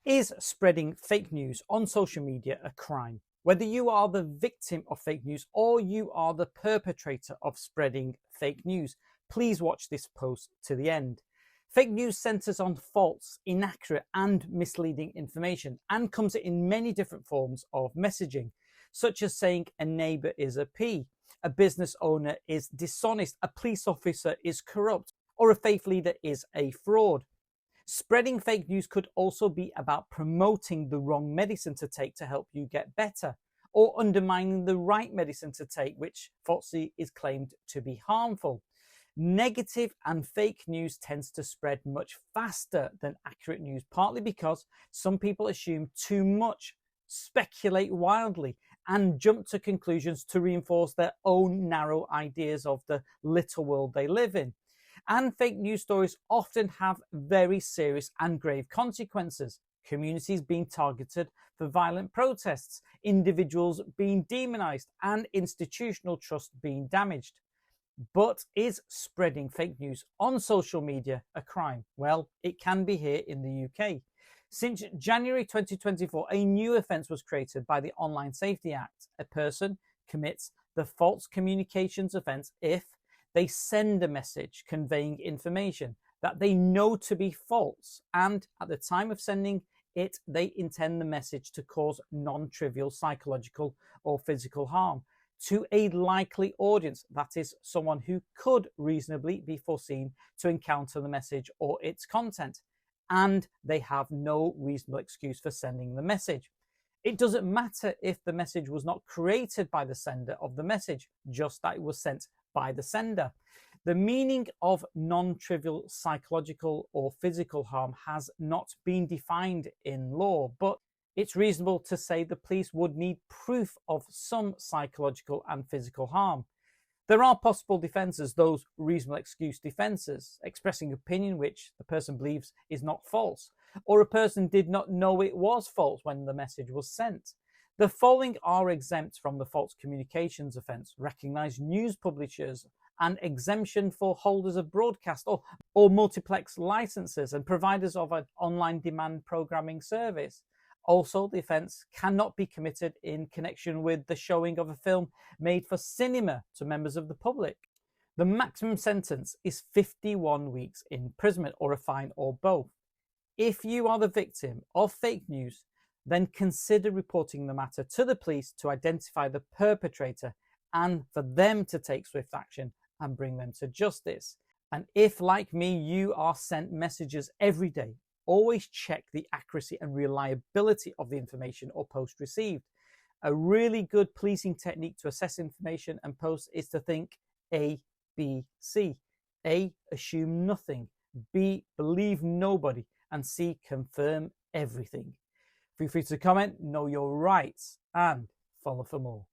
Is spreading fake news on social media a crime? Whether you are the victim of fake news or you are the perpetrator of spreading fake news, please watch this post to the end. Fake news centers on false, inaccurate, and misleading information and comes in many different forms of messaging, such as saying a neighbor is a P, a business owner is dishonest, a police officer is corrupt, or a faith leader is a fraud. Spreading fake news could also be about promoting the wrong medicine to take to help you get better, or undermining the right medicine to take, which falsely is claimed to be harmful. Negative and fake news tends to spread much faster than accurate news, partly because some people assume too much, speculate wildly, and jump to conclusions to reinforce their own narrow ideas of the little world they live in. And fake news stories often have very serious and grave consequences. Communities being targeted for violent protests, individuals being demonized, and institutional trust being damaged. But is spreading fake news on social media a crime? Well, it can be here in the UK. Since January 2024, a new offence was created by the Online Safety Act. A person commits the false communications offence if they send a message conveying information that they know to be false, and at the time of sending it, they intend the message to cause non-trivial psychological or physical harm to a likely audience, that is, someone who could reasonably be foreseen to encounter the message or its content, and they have no reasonable excuse for sending the message. It doesn't matter if the message was not created by the sender of the message, just that it was sent by the sender. The meaning of non-trivial psychological or physical harm has not been defined in law, but it's reasonable to say the police would need proof of some psychological and physical harm. There are possible defences, those reasonable excuse defences, expressing opinion which the person believes is not false, or a person did not know it was false when the message was sent. The following are exempt from the false communications offence: recognised news publishers, an exemption for holders of broadcast or multiplex licenses and providers of an online demand programming service. Also, the offence cannot be committed in connection with the showing of a film made for cinema to members of the public. The maximum sentence is 51 weeks imprisonment or a fine or both. If you are the victim of fake news, then consider reporting the matter to the police to identify the perpetrator and for them to take swift action and bring them to justice. And if, like me, you are sent messages every day, always check the accuracy and reliability of the information or post received. A really good policing technique to assess information and posts is to think A, B, C. A, assume nothing. B, believe nobody. And C, confirm everything. Feel free to comment, know your rights, and follow for more.